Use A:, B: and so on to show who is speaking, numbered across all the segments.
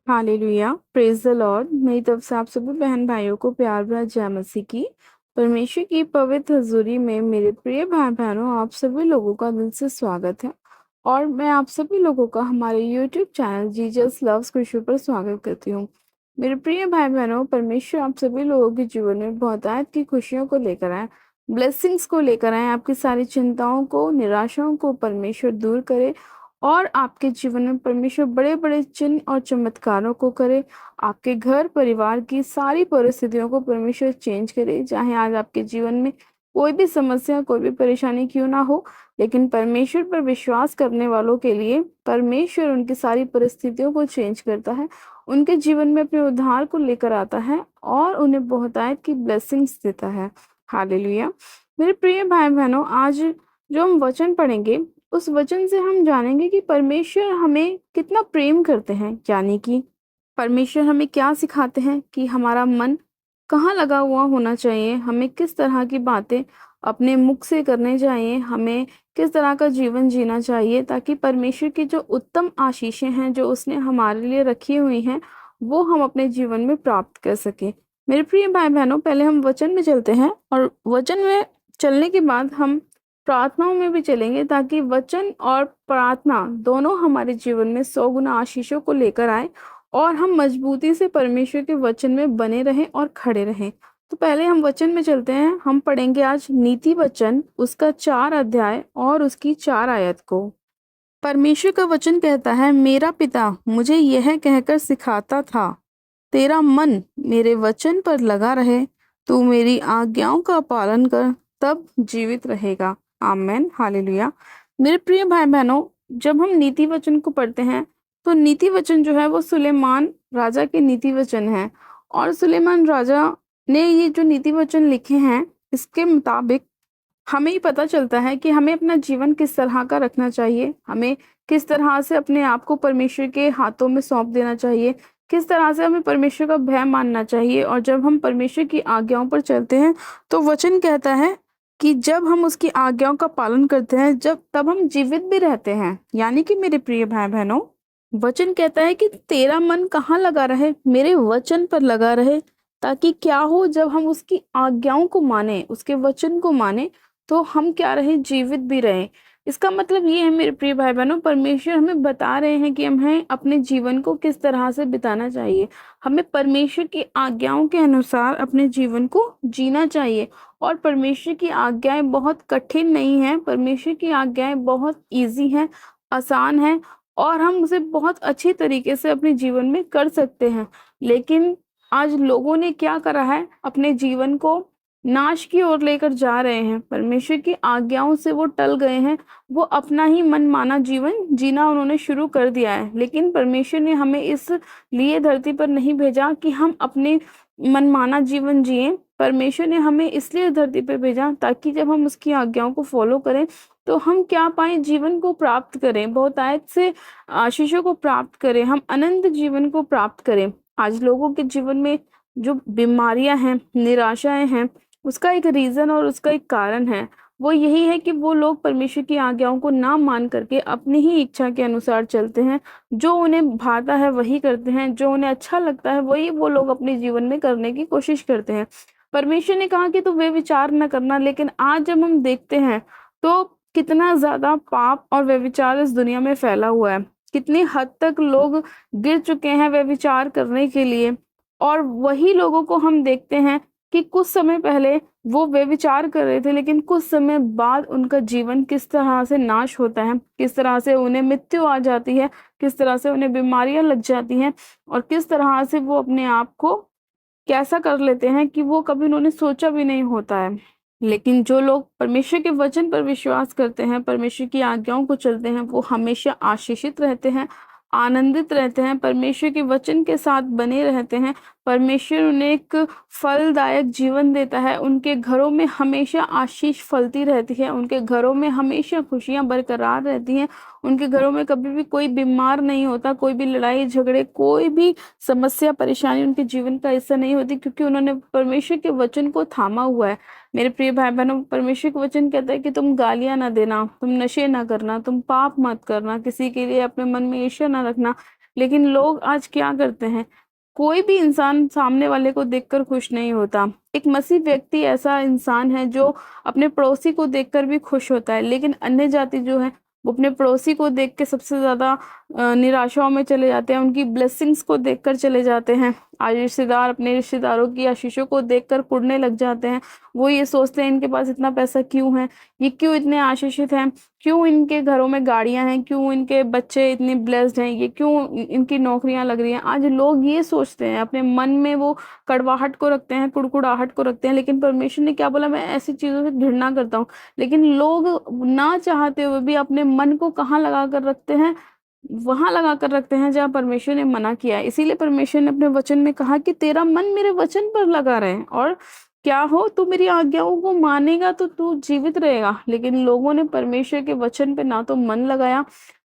A: Hallelujah, praise the Lord. मेरी तरफ से आप सभी बहन भाइयों को प्यार भरा जय मसीह की। परमेश्वर की पवित्र हजूरी में मेरे प्रिय भाई बहनों, आप सभी लोगों का दिल से स्वागत है। और मैं आप सभी लोगों का हमारे YouTube channel Jesus loves Krishna पर स्वागत करती हूँ। मेरे प्रिय भाई बहनों, परमेश्वर आप सभी लोगों के जीवन में बहुतायत की खुशियों को लेकर आए, ब्लेसिंग्स को लेकर आए। आपकी सारी चिंताओं को, निराशाओं को परमेश्वर दूर करे और आपके जीवन में परमेश्वर बड़े बड़े चिन्ह और चमत्कारों को करे। आपके घर परिवार की सारी परिस्थितियों को परमेश्वर चेंज करे। चाहे आज आपके जीवन में कोई भी समस्या, कोई भी परेशानी क्यों ना हो, लेकिन परमेश्वर पर विश्वास करने वालों के लिए परमेश्वर उनकी सारी परिस्थितियों को चेंज करता है, उनके जीवन में अपने उद्धार को लेकर आता है और उन्हें बहुतायत की ब्लेसिंग्स देता है। हालेलुया। मेरे प्रिय भाई बहनों, आज जो हम वचन पढ़ेंगे उस वचन से हम जानेंगे कि परमेश्वर हमें कितना प्रेम करते हैं। यानी कि परमेश्वर हमें क्या सिखाते हैं कि हमारा मन कहाँ लगा हुआ होना चाहिए, हमें किस तरह की बातें अपने मुख से करने चाहिए, हमें किस तरह का जीवन जीना चाहिए, ताकि परमेश्वर की जो उत्तम आशीषें हैं जो उसने हमारे लिए रखी हुई हैं वो हम अपने जीवन में प्राप्त कर सकें। मेरे प्रिय भाई बहनों, पहले हम वचन में चलते हैं और वचन में चलने के बाद हम प्रार्थनाओं में भी चलेंगे, ताकि वचन और प्रार्थना दोनों हमारे जीवन में 100 गुना आशीषों को लेकर आए और हम मजबूती से परमेश्वर के वचन में बने रहें और खड़े रहें। तो पहले हम वचन में चलते हैं। हम पढ़ेंगे आज नीति वचन, उसका 4 अध्याय और उसकी 4 आयत को। परमेश्वर का वचन कहता है, मेरा पिता मुझे यह कहकर सिखाता था, तेरा मन मेरे वचन पर लगा रहे, तू मेरी आज्ञाओं का पालन कर, तब जीवित रहेगा। आमेन, हालेलुया। मेरे प्रिय भाई बहनों, जब हम नीति वचन को पढ़ते हैं तो नीति वचन जो है वो सुलेमान राजा के नीति वचन है। और सुलेमान राजा ने ये जो नीति वचन लिखे हैं, इसके मुताबिक हमें ही पता चलता है कि हमें अपना जीवन किस तरह का रखना चाहिए, हमें किस तरह से अपने आप को परमेश्वर के हाथों में सौंप देना चाहिए, किस तरह से हमें परमेश्वर का भय मानना चाहिए। और जब हम परमेश्वर की आज्ञाओं पर चलते हैं तो वचन कहता है कि जब हम उसकी आज्ञाओं का पालन करते हैं, जब तब हम जीवित भी रहते हैं। यानी कि मेरे प्रिय भाई बहनों, वचन कहता है कि तेरा मन कहाँ लगा रहे, मेरे वचन पर लगा रहे, ताकि क्या हो, जब हम उसकी आज्ञाओं को माने, उसके वचन को माने, तो हम क्या रहे, जीवित भी रहे। इसका मतलब ये है मेरे प्रिय भाई बहनों, परमेश्वर हमें बता रहे हैं कि हमें अपने जीवन को किस तरह से बिताना चाहिए। हमें परमेश्वर की आज्ञाओं के अनुसार अपने जीवन को जीना चाहिए। और परमेश्वर की आज्ञाएं बहुत कठिन नहीं हैं, परमेश्वर की आज्ञाएं बहुत ईजी हैं, आसान हैं, और हम उसे बहुत अच्छी तरीके से अपने जीवन में कर सकते हैं। लेकिन आज लोगों ने क्या करा है, अपने जीवन को नाश की ओर लेकर जा रहे हैं। परमेश्वर की आज्ञाओं से वो टल गए हैं, वो अपना ही मनमाना जीवन जीना उन्होंने शुरू कर दिया है। लेकिन परमेश्वर ने हमें इस लिए धरती पर नहीं भेजा कि हम अपने मनमाना जीवन जिएं। परमेश्वर ने हमें इसलिए धरती पर भेजा ताकि जब हम उसकी आज्ञाओं को फॉलो करें तो हम क्या पाएं, जीवन को प्राप्त करें, बहुतायत से आशीषों को प्राप्त करें, हम अनंत जीवन को प्राप्त करें। आज लोगों के जीवन में जो बीमारियां हैं, निराशाएं हैं, उसका एक रीजन और उसका एक कारण है। वो यही है कि वो लोग परमेश्वर की आज्ञाओं को ना मान करके अपनी ही इच्छा के अनुसार चलते हैं। जो उन्हें भाता है वही करते हैं, जो उन्हें अच्छा लगता है वही वो लोग अपने जीवन में करने की कोशिश करते हैं। परमेश्वर ने कहा कि तू वे विचार न करना, लेकिन आज जब हम देखते हैं तो कितना ज्यादा पाप और व्यभिचार इस दुनिया में फैला हुआ है, कितनी हद तक लोग गिर चुके हैं व्यभिचार करने के लिए। और वही लोगों को हम देखते हैं कि कुछ समय पहले वो व्यभिचार कर रहे थे, लेकिन कुछ समय बाद उनका जीवन किस तरह से नाश होता है, किस तरह से उन्हें मृत्यु आ जाती है, किस तरह से उन्हें बीमारियां लग जाती हैं, और किस तरह से वो अपने आप को कैसा कर लेते हैं कि वो कभी उन्होंने सोचा भी नहीं होता है। लेकिन जो लोग परमेश्वर के वचन पर विश्वास करते हैं, परमेश्वर की आज्ञाओं को चलते हैं, वो हमेशा आशीषित रहते हैं, आनंदित रहते हैं, परमेश्वर के वचन के साथ बने रहते हैं। परमेश्वर उन्हें एक फलदायक जीवन देता है, उनके घरों में हमेशा आशीष फलती रहती है, उनके घरों में हमेशा खुशियां बरकरार रहती हैं, उनके घरों में कभी भी कोई बीमार नहीं होता, कोई भी लड़ाई झगड़े, कोई भी समस्या परेशानी उनके जीवन का हिस्सा नहीं होती, क्योंकि उन्होंने परमेश्वर के वचन को थामा हुआ है। मेरे प्रिय भाई बहनों, परमेश्वर का वचन कहता है कि तुम गालियां ना देना, तुम नशे ना करना, तुम पाप मत करना, किसी के लिए अपने मन में ईर्ष्या ना रखना, लेकिन लोग आज क्या करते हैं, कोई भी इंसान सामने वाले को देखकर खुश नहीं होता। एक मसीह व्यक्ति ऐसा इंसान है जो अपने पड़ोसी को देखकर भी खुश होता है, लेकिन अन्य जाति जो है वो अपने पड़ोसी को देख के सबसे ज्यादा निराशाओं में चले जाते हैं, उनकी ब्लेसिंग्स को देखकर चले जाते हैं। आज रिश्तेदार अपने रिश्तेदारों की आशीषों को देखकर कुढ़ने लग जाते हैं। वो ये सोचते हैं इनके पास इतना पैसा क्यों है, ये क्यों इतने आशीषित हैं, क्यों इनके घरों में गाड़ियां हैं, क्यों इनके बच्चे इतने ब्लेस्ड हैं, ये क्यों इनकी नौकरियां लग रही हैं। आज लोग ये सोचते हैं, अपने मन में वो कड़वाहट को रखते हैं, कुड़कुड़ाहट को रखते हैं। लेकिन परमेश्वर ने क्या बोला, मैं ऐसी चीजों से घृणा करता हूँ। लेकिन लोग ना चाहते हुए भी अपने मन को कहाँ लगा कर रखते हैं, वहां लगा कर रखते हैं जहाँ परमेश्वर ने मना किया है। इसीलिए परमेश्वर ने अपने वचन में कहा कि तेरा मन मेरे वचन पर लगा रहे, और क्या हो, तू मेरी आज्ञाओं को मानेगा तो तू जीवित रहेगा। लेकिन लोगों ने परमेश्वर के वचन पे ना तो मन लगाया,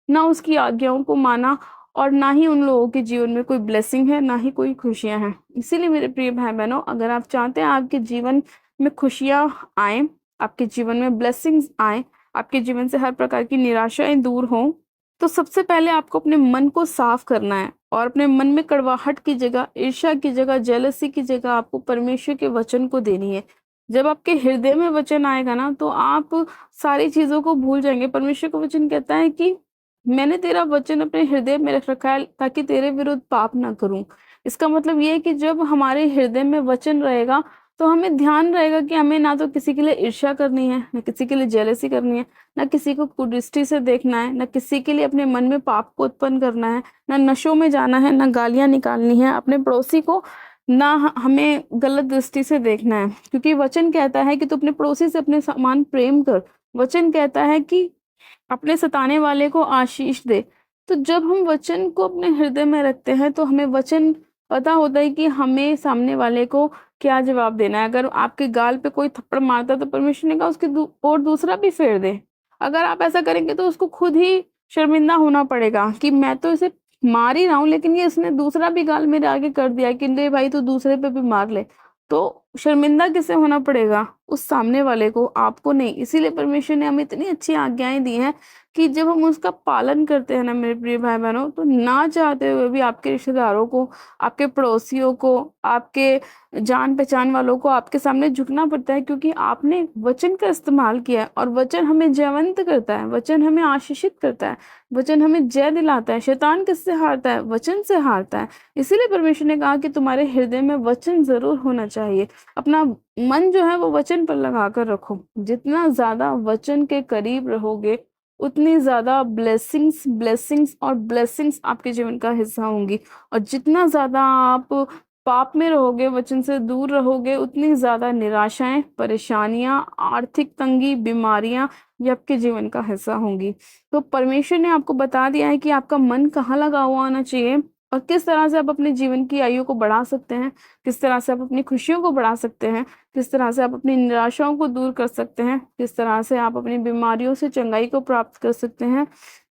A: ना उसकी आज्ञाओं को माना, और ना ही उन लोगों के जीवन में कोई ब्लेसिंग है, ना ही कोई खुशियां हैं। इसीलिए मेरे प्रिय भाई बहनों, अगर आप चाहते हैं आपके जीवन में खुशियां आए, आपके जीवन में ब्लेसिंग्स आए, आपके जीवन से हर प्रकार की निराशाएं दूर हों, तो सबसे पहले आपको अपने मन को साफ करना है, और अपने मन में कड़वाहट की जगह, ईर्ष्या की जगह, जेलसी की जगह आपको परमेश्वर के वचन को देनी है। जब आपके हृदय में वचन आएगा ना, तो आप सारी चीजों को भूल जाएंगे। परमेश्वर का वचन कहता है कि मैंने तेरा वचन अपने हृदय में रख रखा है ताकि तेरे विरुद्ध पाप ना करूं। इसका मतलब ये है कि जब हमारे हृदय में वचन रहेगा, तो हमें ध्यान रहेगा कि हमें ना तो किसी के लिए ईर्ष्या करनी है, ना किसी के लिए जेलसी करनी है, ना किसी को कुदृष्टि से देखना है, ना किसी के लिए अपने मन में पाप को उत्पन्न करना है, ना नशों में जाना है, ना गालियां निकालनी है अपने पड़ोसी को, ना हमें गलत दृष्टि से देखना है। क्योंकि वचन कहता है कि तू अपने पड़ोसी से अपने समान प्रेम कर। वचन कहता है कि अपने सताने वाले को आशीष दे। तो जब हम वचन को अपने हृदय में रखते हैं, तो हमें वचन पता होता है कि हमें सामने वाले को क्या जवाब देना है। अगर आपके गाल पे कोई थप्पड़ मारता है, तो परमेश्वर ने कहा उसके और दूसरा भी फेर दे। अगर आप ऐसा करेंगे तो उसको खुद ही शर्मिंदा होना पड़ेगा कि मैं तो इसे मार ही रहा हूँ, लेकिन ये इसने दूसरा भी गाल मेरे आगे कर दिया कि ले भाई तू दूसरे पे भी मार ले। तो शर्मिंदा किसे होना पड़ेगा, उस सामने वाले को, आपको नहीं। इसीलिए परमेश्वर ने हमें इतनी अच्छी आज्ञाएं दी हैं कि जब हम उसका पालन करते हैं ना मेरे प्रिय भाई बहनों, तो ना चाहते हुए भी आपके रिश्तेदारों को, आपके पड़ोसियों को, आपके जान पहचान वालों को आपके सामने झुकना पड़ता है, क्योंकि आपने वचन का इस्तेमाल किया है। और वचन हमें जयवंत करता है, वचन हमें आशीषित करता है, वचन हमें जय दिलाता है। शैतान किससे हारता है, वचन से हारता है। इसीलिए परमेश्वर ने कहा कि तुम्हारे हृदय में वचन जरूर होना चाहिए। अपना मन जो है वो वचन पर लगा कर रखो। जितना ज्यादा वचन के करीब रहोगे, उतनी ज्यादा ब्लेसिंग्स ब्लेसिंग्स और ब्लेसिंग्स आपके जीवन का हिस्सा होंगी। और जितना ज्यादा आप पाप में रहोगे, वचन से दूर रहोगे, उतनी ज्यादा निराशाएं, परेशानियां, आर्थिक तंगी, बीमारियां ये आपके जीवन का हिस्सा होंगी। तो परमेश्वर ने आपको बता दिया है कि आपका मन कहाँ लगा हुआ होना चाहिए, और किस तरह से आप अपने जीवन की आयु को बढ़ा सकते हैं, किस तरह से आप अपनी खुशियों को बढ़ा सकते हैं, किस तरह से आप अपनी निराशाओं को दूर कर सकते हैं, किस तरह से आप अपनी बीमारियों से चंगाई को प्राप्त कर सकते हैं।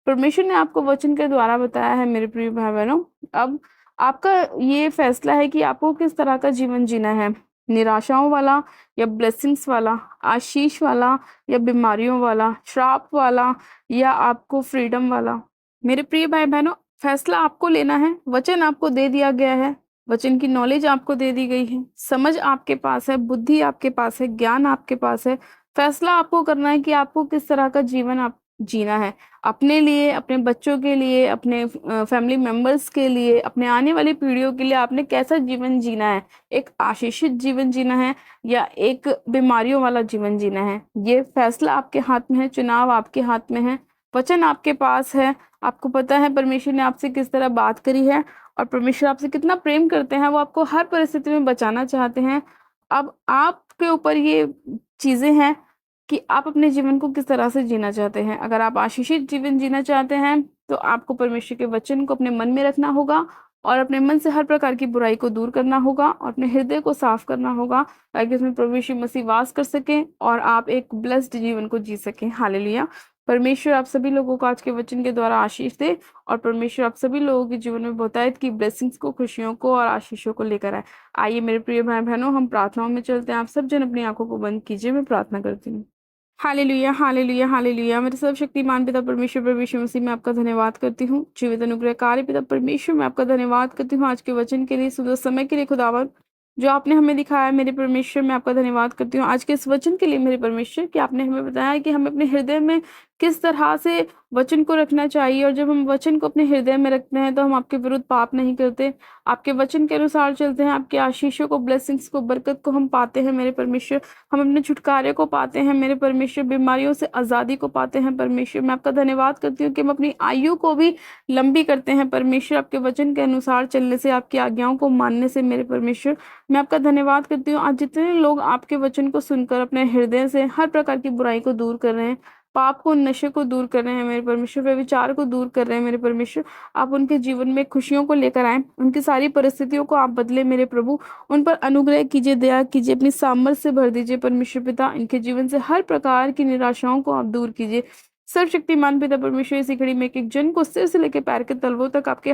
A: परमेश्वर ने आपको वचन के द्वारा बताया है मेरे प्रिय भाई बहनों। अब आपका ये फैसला है कि आपको किस तरह का जीवन जीना है, निराशाओं वाला या ब्लेसिंग्स वाला, आशीष वाला या बीमारियों वाला, श्राप वाला या आपको फ्रीडम वाला। मेरे प्रिय भाई बहनों, फैसला आपको लेना है। वचन आपको दे दिया गया है, वचन की नॉलेज आपको दे दी गई है, समझ आपके पास है, बुद्धि आपके पास है, ज्ञान आपके पास है। फैसला आपको करना है कि आपको किस तरह का जीवन आप जीना है, अपने लिए, अपने बच्चों के लिए, अपने फैमिली मेंबर्स के लिए, अपने आने वाली पीढ़ियों के लिए आपने कैसा जीवन जीना है। एक आशीषित जीवन जीना है या एक बीमारियों वाला जीवन जीना है, ये फैसला आपके हाथ में है, चुनाव आपके हाथ में है। वचन आपके पास है, आपको पता है परमेश्वर ने आपसे किस तरह बात करी है, और परमेश्वर आपसे कितना प्रेम करते हैं। वो आपको हर परिस्थिति में बचाना चाहते हैं। अब आपके ऊपर ये चीजें हैं कि आप अपने जीवन को किस तरह से जीना चाहते हैं। अगर आप आशीषित जीवन जीना चाहते हैं, तो आपको परमेश्वर के वचन को अपने मन में रखना होगा, और अपने मन से हर प्रकार की बुराई को दूर करना होगा, और अपने हृदय को साफ करना होगा, ताकि उसमें प्रभु यीशु मसीह वास कर सके और आप एक ब्लेस्ड जीवन को जी सकें। हालेलुया। परमेश्वर आप सभी लोगों को आज के वचन के द्वारा आशीष दे, और परमेश्वर आप सभी लोगों के जीवन में बहुतायत की ब्लेसिंग्स को, खुशियों को और आशीषों को लेकर आए। आइए मेरे प्रिय भाई बहनों, हम प्रार्थनाओं में चलते हैं। आप सब जन अपनी आंखों को बंद कीजिए, मैं प्रार्थना करती हूँ। Hallelujah, hallelujah, hallelujah. मेरे सर्वशक्तिमान पिता परमेश्वर प्रभु यीशु मसीह में आपका धन्यवाद करती हूँ। जीवित अनुग्रहकारी पिता परमेश्वर मैं आपका धन्यवाद करती हूँ आज के वचन के लिए, सुंदर समय के लिए खुदावन जो आपने हमें दिखाया। मेरे परमेश्वर मैं आपका धन्यवाद करती हूँ आज के इस वचन के लिए मेरे परमेश्वर कि आपने हमें बताया कि हमें अपने हृदय में किस तरह से वचन को रखना चाहिए, और जब हम वचन को अपने हृदय में रखते हैं तो हम आपके विरुद्ध पाप नहीं करते, आपके वचन के अनुसार चलते हैं, आपके आशीषों को, ब्लेसिंग्स को, बरकत को हम पाते हैं मेरे परमेश्वर। हम अपने छुटकारे को पाते हैं मेरे परमेश्वर, बीमारियों से आज़ादी को पाते हैं परमेश्वर। मैं आपका धन्यवाद करती हूँ कि हम अपनी आयु को भी लंबी करते हैं परमेश्वर, आपके वचन के अनुसार चलने से, आपकी आज्ञाओं को मानने से मेरे परमेश्वर। मैं आपका धन्यवाद करती हूँ आज जितने लोग आपके वचन को सुनकर अपने हृदय से हर प्रकार की बुराई को दूर कर रहे हैं, पाप को, नशे को दूर कर रहे हैं मेरे परमेश्वर, व्यभिचार को दूर कर रहे हैं मेरे परमेश्वर। आप उनके जीवन में खुशियों को लेकर आए, उनकी सारी परिस्थितियों को आप बदले मेरे प्रभु। उन पर अनुग्रह कीजिए, दया कीजिए, अपनी सामर्थ्य से भर दीजिए परमेश्वर पिता। इनके जीवन से हर प्रकार की निराशाओं को आप दूर कीजिए। सर्वशक्तिमान पिता परमेश्वर, इसी घड़ी में एक एक जन को सिर से लेकर पैर के तलवों तक आपके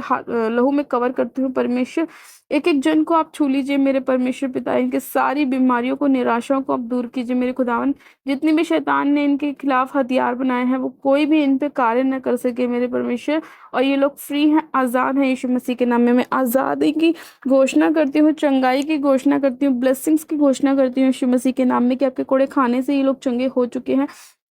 A: लहू में कवर करती हूँ परमेश्वर। एक एक जन को आप छू लीजिए मेरे परमेश्वर पिता, इनके सारी बीमारियों को, निराशाओं को आप दूर कीजिए मेरे खुदावन। जितनी भी शैतान ने इनके खिलाफ हथियार बनाए हैं वो कोई भी इन पे कार्य न कर सके मेरे परमेश्वर। और ये लोग फ्री हैं, आज़ाद हैं यीशु मसीह के नाम में। मैं आज़ादी की घोषणा करती हूँ, चंगाई की घोषणा करती हूँ, ब्लेसिंग्स की घोषणा करती हूँ यीशु मसीह के नाम में कि आपके कोड़े खाने से ये लोग चंगे हो चुके हैं,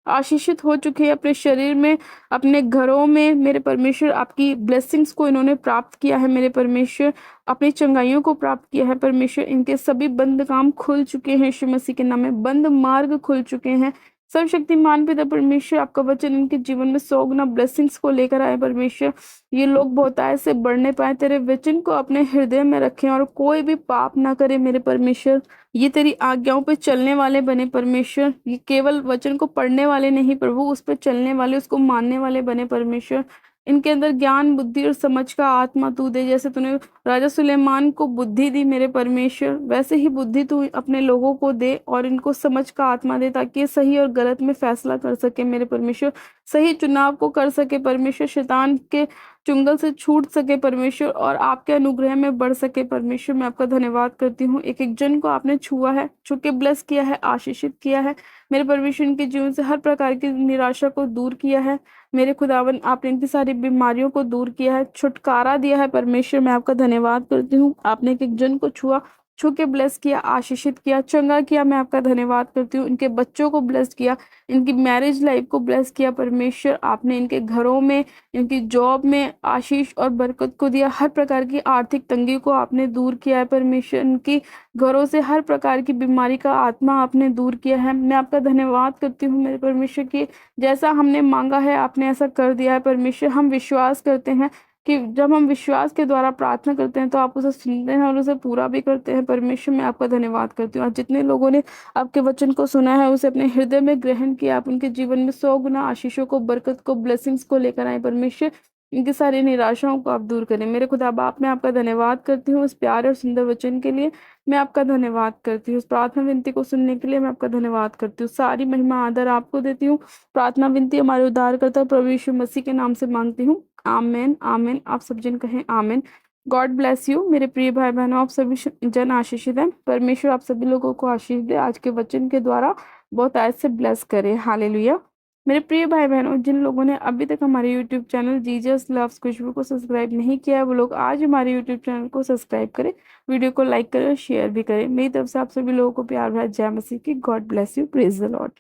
A: आशीषित हो चुके हैं अपने शरीर में, अपने घरों में मेरे परमेश्वर। आपकी ब्लेसिंग्स को इन्होंने प्राप्त किया है मेरे परमेश्वर, अपनी चंगाइयों को प्राप्त किया है परमेश्वर। इनके सभी बंद काम खुल चुके हैं यीशु मसीह के नाम में, बंद मार्ग खुल चुके हैं। सर्वशक्तिमान पिता परमेश्वर, आपका वचन इनके जीवन में 100 गुना ब्लेसिंग्स को लेकर आए परमेश्वर। ये लोग बहुतायत से बढ़ने पाए, तेरे वचन को अपने हृदय में रखें और कोई भी पाप ना करे मेरे परमेश्वर। ये तेरी आज्ञाओं पे चलने वाले बने परमेश्वर, ये केवल वचन को पढ़ने वाले नहीं प्रभु, उस पर चलने वाले, उसको मानने वाले बने परमेश्वर। इनके अंदर ज्ञान, बुद्धि और समझ का आत्मा तू दे, जैसे तूने राजा सुलेमान को बुद्धि दी मेरे परमेश्वर, वैसे ही बुद्धि तू अपने लोगों को दे और इनको समझ का आत्मा दे, ताकि ये सही और गलत में फैसला कर सके मेरे परमेश्वर, सही चुनाव को कर सके परमेश्वर, शैतान के चुंगल से छूट सके परमेश्वर और आपके अनुग्रह में बढ़ सके परमेश्वर। मैं आपका धन्यवाद करती हूँ, एक एक जन को आपने छुआ है, छू के ब्लेस किया है, आशीषित किया है मेरे परमेश्वर। इनके जीवन से हर प्रकार की निराशा को दूर किया है मेरे खुदावन, आपने इनकी सारी बीमारियों को दूर किया है, छुटकारा दिया है परमेश्वर। मैं आपका धन्यवाद करती हूँ, आपने एक एक जन को छुआ, छू के ब्लेस किया, आशीषित किया, चंगा किया। मैं आपका धन्यवाद करती हूँ, इनके बच्चों को ब्लेस किया, इनकी मैरिज लाइफ को ब्लेस किया परमेश्वर। आपने इनके घरों में, इनकी जॉब में आशीष और बरकत को दिया, हर प्रकार की आर्थिक तंगी को आपने दूर किया है परमेश्वर। इनकी घरों से हर प्रकार की बीमारी का आत्मा आपने दूर किया है। मैं आपका धन्यवाद करती हूँ मेरे परमेश्वर की, जैसा हमने मांगा है आपने ऐसा कर दिया है परमेश्वर। हम विश्वास करते हैं कि जब हम विश्वास के द्वारा प्रार्थना करते हैं तो आप उसे सुनते हैं और उसे पूरा भी करते हैं परमेश्वर। मैं आपका धन्यवाद करती हूँ, आज जितने लोगों ने आपके वचन को सुना है, उसे अपने हृदय में ग्रहण किया, आप उनके जीवन में 100 गुना आशीषों को, बरकत को, ब्लेसिंग्स को लेकर आए परमेश्वर। इनकी सारी निराशाओं को आप दूर करें मेरे खुदा बाप। मैं आपका धन्यवाद करती हूँ इस प्यारे और सुंदर वचन के लिए। मैं आपका धन्यवाद करती हूँ इस प्रार्थना विनती को सुनने के लिए। मैं आपका धन्यवाद करती हूँ, सारी महिमा आदर आपको देती हूँ। प्रार्थना विनती हमारे उद्धारकर्ता प्रभु यीशु मसीह के नाम से मांगती हूँ, आमेन, आमेन। आप सब जन कहें आमेन। गॉड ब्लेस यू मेरे प्रिय भाई बहनों, आप सभी जन आशीषित हैं। परमेश्वर आप सभी लोगों को आशीष दे, आज के वचन के द्वारा बहुत आज से ब्लेस करे। हालेलुया। मेरे प्रिय भाई बहनों, जिन लोगों ने अभी तक हमारे यूट्यूब चैनल जीजस लव्स खुशबू को सब्सक्राइब नहीं किया है, वो लोग आज हमारे यूट्यूब चैनल को सब्सक्राइब करें, वीडियो को लाइक करें और शेयर भी करें। मेरी तरफ से आप सभी लोगों को प्यार भरा जय मसीह की। God bless you, praise the Lord.